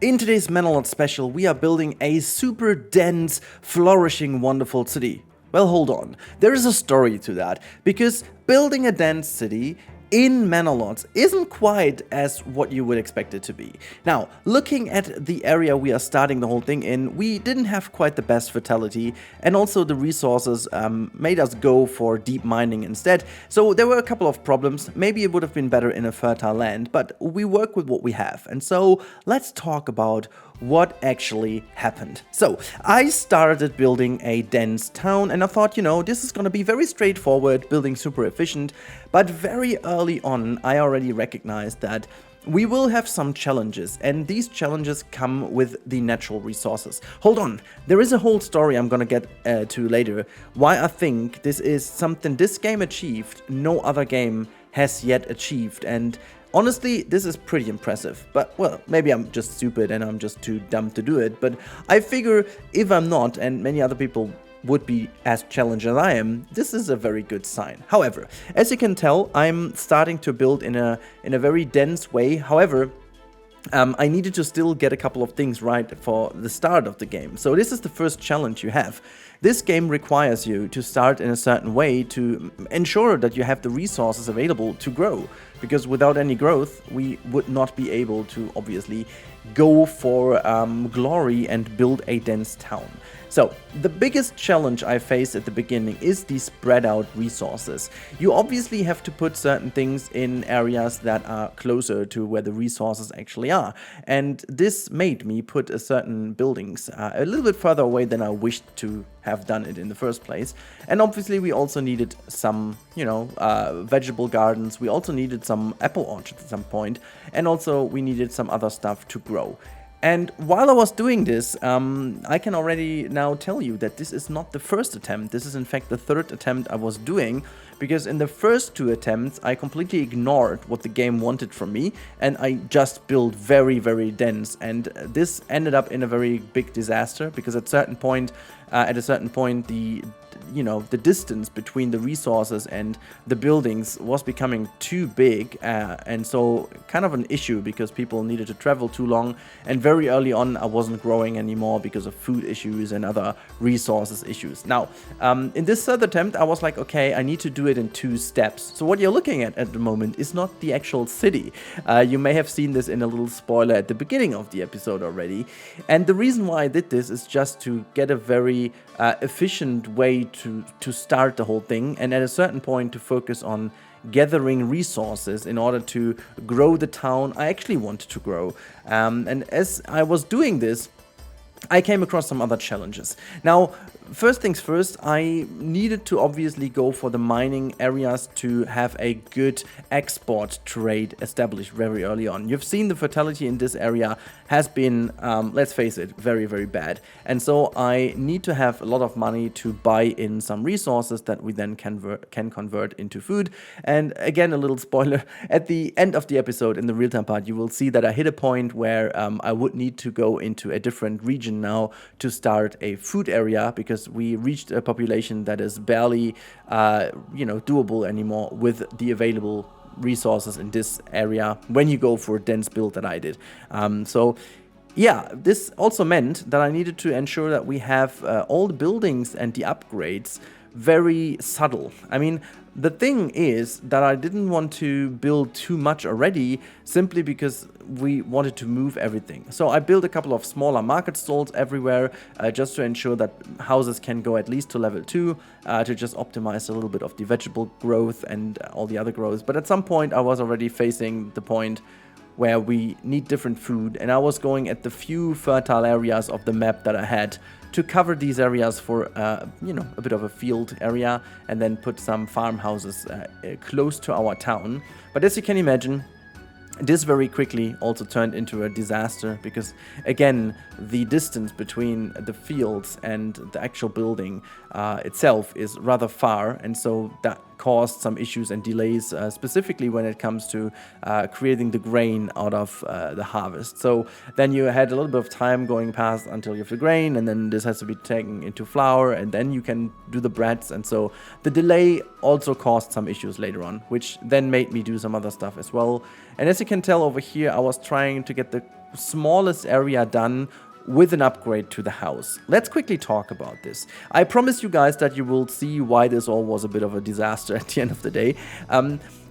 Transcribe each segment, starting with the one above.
In today's Manor Lords special, we are building a super dense, flourishing, wonderful city. Well, hold on. There is a story to that, because building a dense city in Manor Lords isn't quite as what you would expect it to be. Now, looking at the area we are starting the whole thing in, we didn't have quite the best fertility, and also the resources made us go for deep mining instead. So there were a couple of problems. Maybe it would have been better in a fertile land, but we work with what we have. And so let's talk about what actually happened. So I started building a dense town, and I thought, this is going to be very straightforward, building super efficient. But very early on, I already recognized that we will have some challenges, and these challenges come with the natural resources. Hold on, there is a whole story I'm gonna get to later, why I think this is something this game achieved no other game has yet achieved. And honestly, this is pretty impressive, but well, maybe I'm just stupid and I'm just too dumb to do it, but I figure if I'm not, and many other people would be as challenged as I am, this is a very good sign. However, as you can tell, I'm starting to build in a very dense way. However, I needed to still get a couple of things right for the start of the game. So this is the first challenge you have. This game requires you to start in a certain way to ensure that you have the resources available to grow. Because without any growth, we would not be able to obviously go for glory and build a dense town. So the biggest challenge I faced at the beginning is the spread out resources. You obviously have to put certain things in areas that are closer to where the resources actually are. And this made me put a certain buildings a little bit further away than I wished to have done it in the first place. And obviously we also needed some, vegetable gardens. We also needed some apple orchards at some point. And also we needed some other stuff to grow. And while I was doing this, I can already now tell you that this is not the first attempt. This is in fact the third attempt I was doing, because in the first two attempts, I completely ignored what the game wanted from me, and I just built very, very dense. And this ended up in a very big disaster, because at a certain point, the distance between the resources and the buildings was becoming too big, and so kind of an issue, because people needed to travel too long, and very early on I wasn't growing anymore because of food issues and other resources issues. Now, in this third attempt, I was like, okay, I need to do it in 2 steps. So what you're looking at the moment is not the actual city. You may have seen this in a little spoiler at the beginning of the episode already, and the reason why I did this is just to get a very efficient way to start the whole thing, and at a certain point to focus on gathering resources in order to grow the town I actually wanted to grow. And as I was doing this, I came across some other challenges. Now, first things first, I needed to obviously go for the mining areas to have a good export trade established very early on. You've seen the fertility in this area has been, let's face it, very, very bad. And so I need to have a lot of money to buy in some resources that we then can convert into food. And again, a little spoiler, at the end of the episode, in the real-time part, you will see that I hit a point where I would need to go into a different region now to start a food area, because we reached a population that is barely doable anymore with the available resources in this area when you go for a dense build that I did. So yeah, this also meant that I needed to ensure that we have all the buildings and the upgrades very subtle. I mean, the thing is that I didn't want to build too much already, simply because we wanted to move everything. So I built a couple of smaller market stalls everywhere, just to ensure that houses can go at least to level 2, to just optimize a little bit of the vegetable growth and all the other growth. But at some point I was already facing the point where we need different food, and I was going at the few fertile areas of the map that I had to cover these areas for a bit of a field area, and then put some farmhouses close to our town. But as you can imagine, this very quickly also turned into a disaster, because again, the distance between the fields and the actual building itself is rather far, and so that caused some issues and delays, specifically when it comes to creating the grain out of the harvest. So then you had a little bit of time going past until you have the grain, and then this has to be taken into flour, and then you can do the breads. And so the delay also caused some issues later on, which then made me do some other stuff as well. And as you can tell over here, I was trying to get the smallest area done with an upgrade to the house. Let's quickly talk about this. I promise you guys that you will see why this all was a bit of a disaster at the end of the day.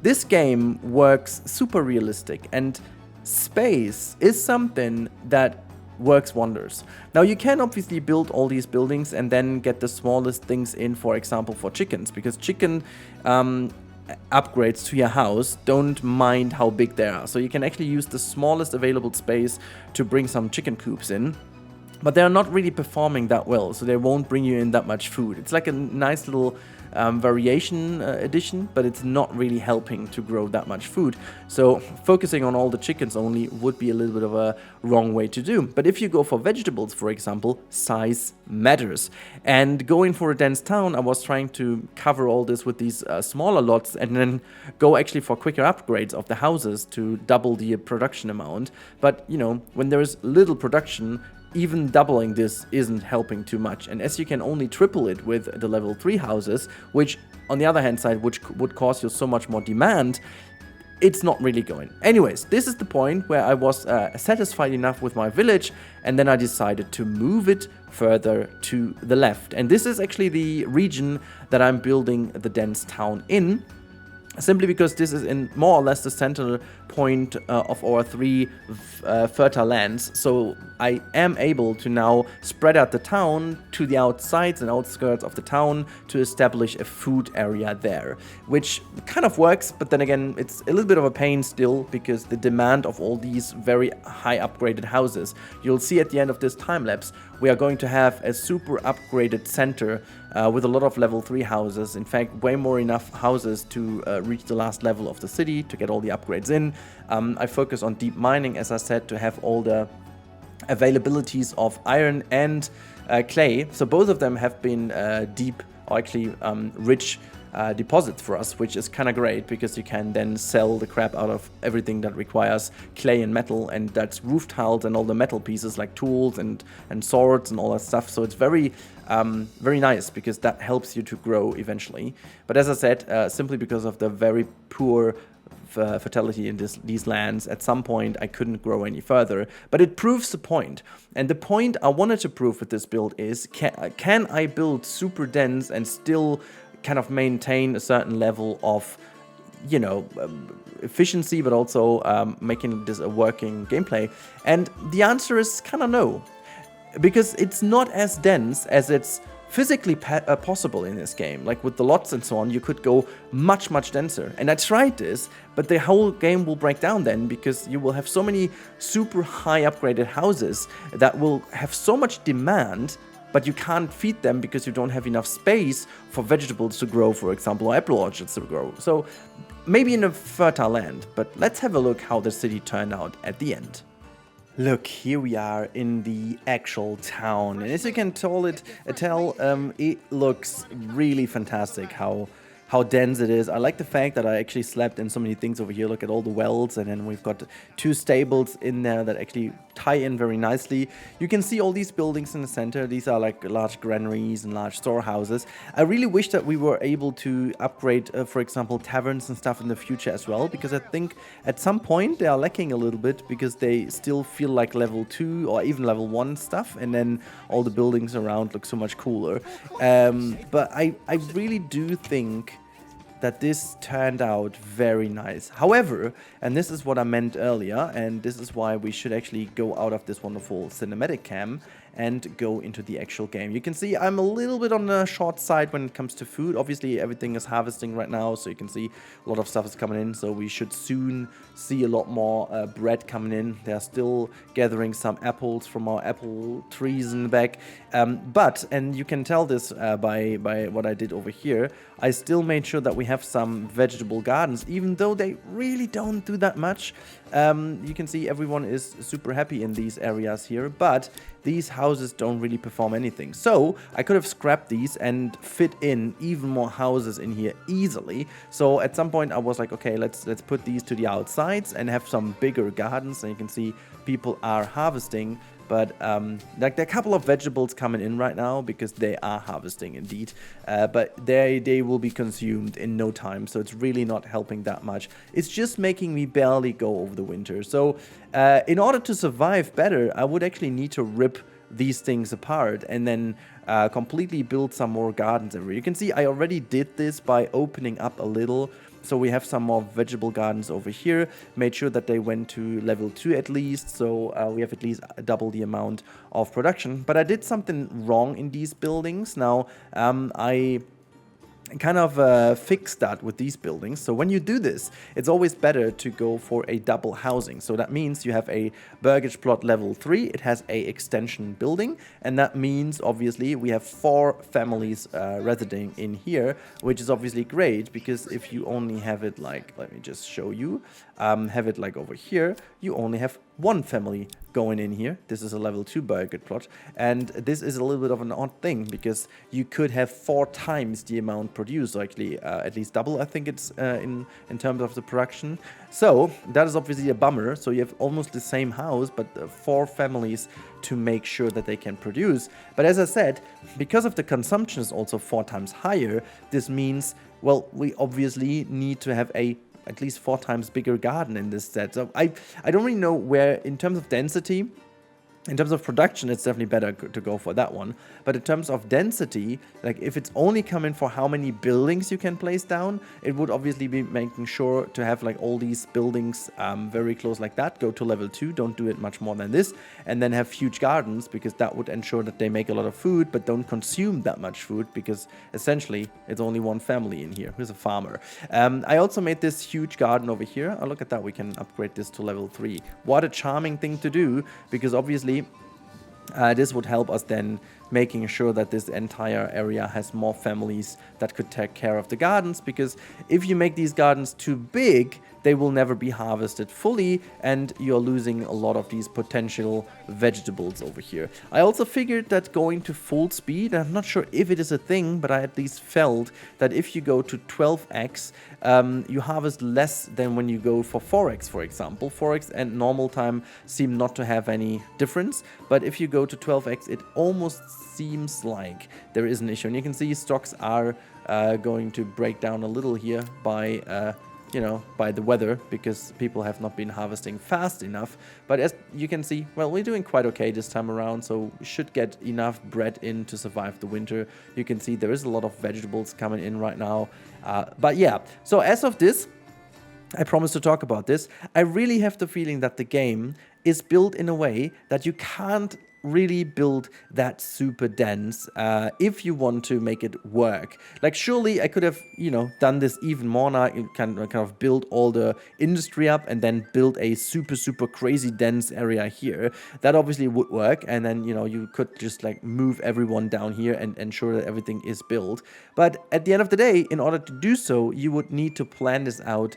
This game works super realistic, and space is something that works wonders. Now you can obviously build all these buildings and then get the smallest things in, for example, for chickens, because chicken upgrades to your house don't mind how big they are. So you can actually use the smallest available space to bring some chicken coops in. But they're not really performing that well, so they won't bring you in that much food. It's like a nice little variation addition, but it's not really helping to grow that much food. So focusing on all the chickens only would be a little bit of a wrong way to do. But if you go for vegetables, for example, size matters. And going for a dense town, I was trying to cover all this with these smaller lots and then go actually for quicker upgrades of the houses to double the production amount. But, you know, when there is little production, even doubling this isn't helping too much. And as you can only triple it with the level 3 houses, which on the other hand side would cause you so much more demand, it's not really going. Anyways, this is the point where I was satisfied enough with my village, and then I decided to move it further to the left. And this is actually the region that I'm building the dense town in, simply because this is in more or less the center point of our 3 fertile lands. So I am able to now spread out the town to the outsides and outskirts of the town to establish a food area there, which kind of works, but then again, it's a little bit of a pain still because the demand of all these very high upgraded houses. You'll see at the end of this time lapse, we are going to have a super upgraded center with a lot of level 3 houses. In fact, way more enough houses to reach the last level of the city to get all the upgrades in. I focus on deep mining, as I said, to have all the availabilities of iron and clay. So both of them have been deep, or actually rich deposits for us, which is kind of great because you can then sell the crap out of everything that requires clay and metal, and that's roof tiles and all the metal pieces like tools and swords and all that stuff. So it's very nice because that helps you to grow eventually. But as I said, simply because of the very poor fertility in these lands, at some point I couldn't grow any further, but it proves the point. And the point I wanted to prove with this build is, can I build super dense and still kind of maintain a certain level of, you know, efficiency, but also making this a working gameplay? And the answer is kind of no, because it's not as dense as it's physically possible in this game. Like with the lots and so on, you could go much denser. And I tried this, but the whole game will break down then, because you will have so many super high upgraded houses that will have so much demand, but you can't feed them because you don't have enough space for vegetables to grow, for example, or apple orchards to grow. So maybe in a fertile land, but let's have a look how the city turned out at the end. Look, here we are in the actual town, and as you can tell, it looks really fantastic how dense it is. I like the fact that I actually slapped in so many things over here. Look at all the wells, and then we've got 2 stables in there that actually tie in very nicely. You can see all these buildings in the center. These are like large granaries and large storehouses. I really wish that we were able to upgrade, for example, taverns and stuff in the future as well, because I think at some point they are lacking a little bit, because they still feel like level 2 or even level 1 stuff, and then all the buildings around look so much cooler. But I really do think that this turned out very nice. However, and this is what I meant earlier, and this is why we should actually go out of this wonderful cinematic cam and go into the actual game. You can see I'm a little bit on the short side when it comes to food. Obviously, everything is harvesting right now, so you can see a lot of stuff is coming in, so we should soon see a lot more bread coming in. They're still gathering some apples from our apple trees in the back. And you can tell this by what I did over here, I still made sure that we have some vegetable gardens, even though they really don't do that much. You can see everyone is super happy in these areas here, but these houses don't really perform anything. So I could have scrapped these and fit in even more houses in here easily. So at some point I was like, okay, let's put these to the outsides and have some bigger gardens. And you can see people are harvesting But like there are a couple of vegetables coming in right now because they are harvesting indeed, but they will be consumed in no time, so it's really not helping that much. It's just making me barely go over the winter. So in order to survive better, I would actually need to rip these things apart and then completely build some more gardens everywhere. You can see I already did this by opening up a little. So we have some more vegetable gardens over here, made sure that they went to level 2 at least, so we have at least double the amount of production. But I did something wrong in these buildings. Now, I kind of fix that with these buildings. So when you do this, it's always better to go for a double housing. So that means you have a burgage plot level 3, it has a extension building, and that means obviously we have 4 families residing in here, which is obviously great, because if you only have it like, let me just show you, have it like over here, you only have 1 family going in here. This is a level 2 burgage plot, and this is a little bit of an odd thing because you could have 4 times the amount produced, or actually at least double, I think it's in terms of the production. So that is obviously a bummer. So you have almost the same house, but 4 families to make sure that they can produce. But as I said, because of the consumption is also 4 times higher, this means, well, we obviously need to have a at least 4 times bigger garden in this set. So I don't really know where, in terms of density, in terms of production, it's definitely better to go for that one. But in terms of density, like if it's only coming for how many buildings you can place down, it would obviously be making sure to have like all these buildings very close like that. Go to level 2, don't do it much more than this. And then have huge gardens, because that would ensure that they make a lot of food, but don't consume that much food, because essentially it's only 1 family in here who's a farmer. I also made this huge garden over here. Oh, look at that. We can upgrade this to level 3. What a charming thing to do, because obviously this would help us then making sure that this entire area has more families that could take care of the gardens, because if you make these gardens too big, they will never be harvested fully, and you're losing a lot of these potential vegetables over here. I also figured that going to full speed, I'm not sure if it is a thing, but I at least felt that if you go to 12x, you harvest less than when you go for 4x, for example. 4x and normal time seem not to have any difference, but if you go to 12x, it almost seems like there is an issue. And you can see stocks are going to break down a little here by by the weather, because people have not been harvesting fast enough. But as you can see, well, we're doing quite okay this time around, so we should get enough bread in to survive the winter. You can see there is a lot of vegetables coming in right now. But yeah, so as of this, I promise to talk about this. I really have the feeling that the game is built in a way that you can't really build that super dense if you want to make it work. Like, surely I could have, done this even more now. You can kind of build all the industry up and then build a super crazy dense area here. That obviously would work, and then you could just like move everyone down here and ensure that everything is built. But at the end of the day, in order to do so, you would need to plan this out.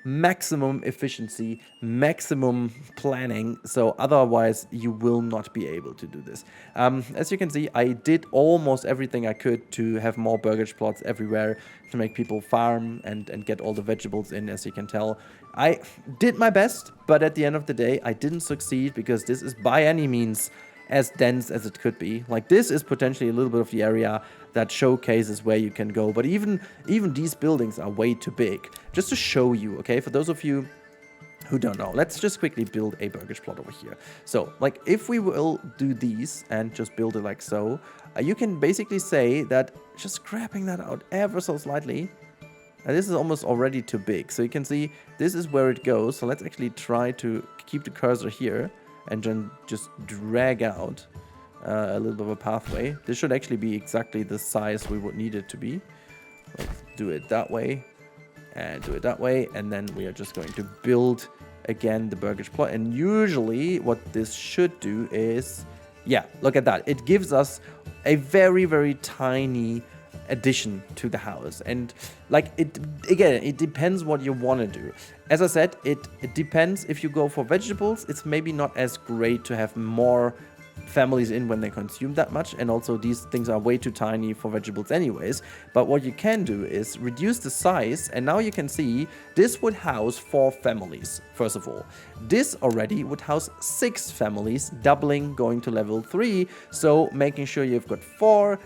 Maximum efficiency, maximum planning, so otherwise you will not be able to do this. As you can see, I did almost everything I could to have more burgage plots everywhere to make people farm and get all the vegetables in. As you can tell, I did my best, but at the end of the day I didn't succeed, because this is by any means as dense as it could be. Like, this is potentially a little bit of the area that showcases where you can go, but even these buildings are way too big. Just to show you, okay, for those of you who don't know, let's just quickly build a burgage plot over here. So, like, if we will do these and just build it like so, you can basically say that just grabbing that out ever so slightly, this is almost already too big. So you can see this is where it goes. So let's actually try to keep the cursor here and then just drag out a little bit of a pathway. This should actually be exactly the size we would need it to be. Let's do it that way and do it that way, and then we are just going to build again the burgage plot. And usually what this should do is, yeah, look at that. It gives us a very tiny addition to the house. And like, it again, it depends what you want to do. As I said, it depends. If you go for vegetables, it's maybe not as great to have more families in when they consume that much, and also these things are way too tiny for vegetables anyways. But what you can do is reduce the size, and now you can see this would house 4 families. First of all, this already would house 6 families, doubling, going to level 3, so making sure you've got 4,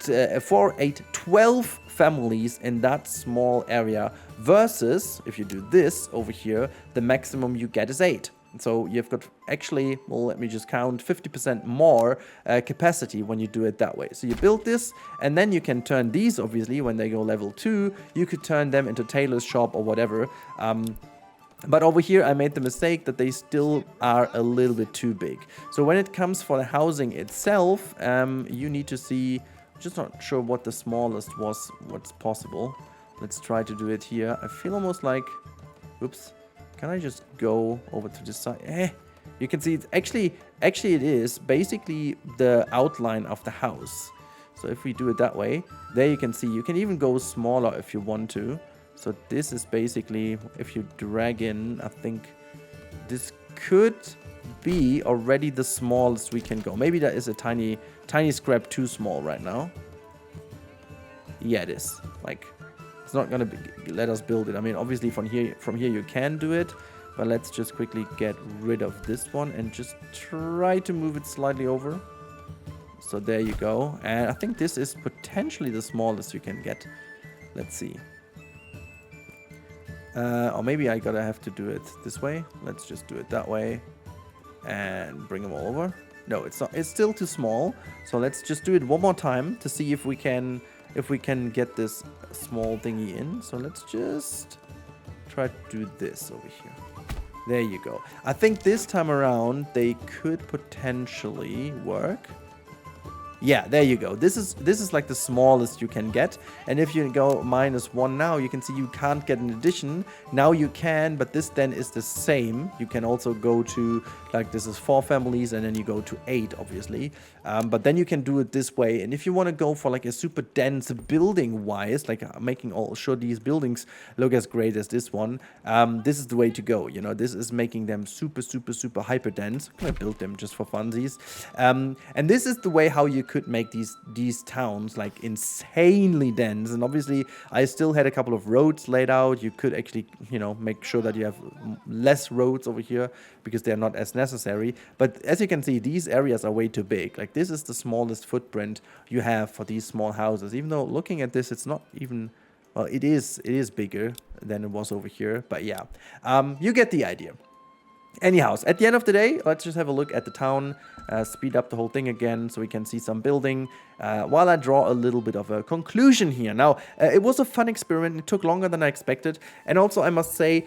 8, 12 families in that small area, versus if you do this over here, the maximum you get is 8. So you've got actually, well, let me just count, 50% more capacity when you do it that way. So you build this, and then you can turn these, obviously, when they go level 2, you could turn them into tailor's shop or whatever. But over here, I made the mistake that they still are a little bit too big. So when it comes for the housing itself, you need to see, just not sure what the smallest was, what's possible. Let's try to do it here. I feel almost like, oops. Can I just go over to this side? You can see it's actually it is basically the outline of the house. So if we do it that way, there you can see you can even go smaller if you want to. So this is basically, if you drag in, I think this could be already the smallest we can go. Maybe that is a tiny scrap too small right now. Yeah, it is. Like, it's not gonna let us build it. I mean, obviously from here you can do it, but let's just quickly get rid of this one and just try to move it slightly over. So there you go. And I think this is potentially the smallest you can get. Let's see. Or maybe I gotta have to do it this way. Let's just do it that way and bring them all over. No, it's not. It's still too small. So let's just do it one more time to see if we can get this small thingy in. So let's just try to do this over here. There you go. I think this time around they could potentially work. Yeah, there you go. This is like the smallest you can get. And if you go -1 now, you can see you can't get an addition. Now you can, but this then is the same. You can also go to, like, this is 4 families, and then you go to 8, obviously. But then you can do it this way. And if you want to go for like a super dense building-wise, like making all sure these buildings look as great as this one, this is the way to go. You know, this is making them super, super, super hyper dense. I'm gonna build them just for funsies. And this is the way how you could make these towns like insanely dense. And obviously I still had a couple of roads laid out. You could actually, you know, make sure that you have less roads over here because they're not as necessary. But as you can see, these areas are way too big. Like, this is the smallest footprint you have for these small houses, even though looking at this, it's not even, well, it is bigger than it was over here. But yeah, you get the idea. Anyhow, at the end of the day, let's just have a look at the town, speed up the whole thing again so we can see some building, while I draw a little bit of a conclusion here. Now, it was a fun experiment. It took longer than I expected. And also, I must say,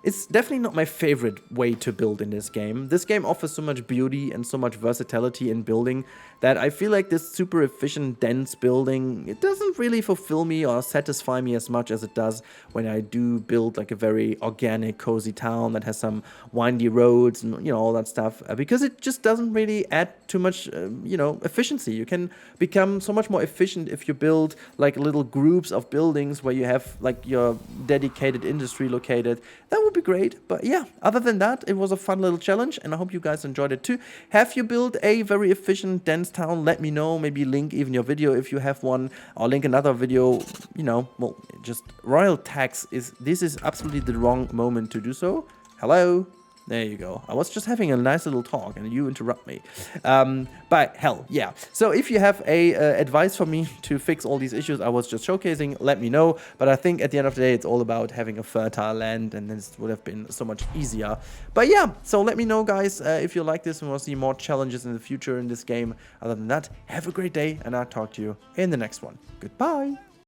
it's definitely not my favorite way to build in this game. This game offers so much beauty and so much versatility in building that I feel like this super efficient, dense building, it doesn't really fulfill me or satisfy me as much as it does when I do build like a very organic, cozy town that has some windy roads and, you know, all that stuff, because it just doesn't really add too much, you know, efficiency. You can become so much more efficient if you build like little groups of buildings where you have like your dedicated industry located. That would be great. But yeah, other than that, it was a fun little challenge, and I hope you guys enjoyed it too. Have you built a very efficient, dense town? Let me know. Maybe link even your video if you have one, or link another video. You know, well, just royal tax this is absolutely the wrong moment to do so. Hello. There you go. I was just having a nice little talk and you interrupt me. But hell, yeah. So if you have a advice for me to fix all these issues I was just showcasing, let me know. But I think at the end of the day, it's all about having a fertile land, and this would have been so much easier. But yeah, so let me know, guys, if you like this and want to see more challenges in the future in this game. Other than that, have a great day, and I'll talk to you in the next one. Goodbye.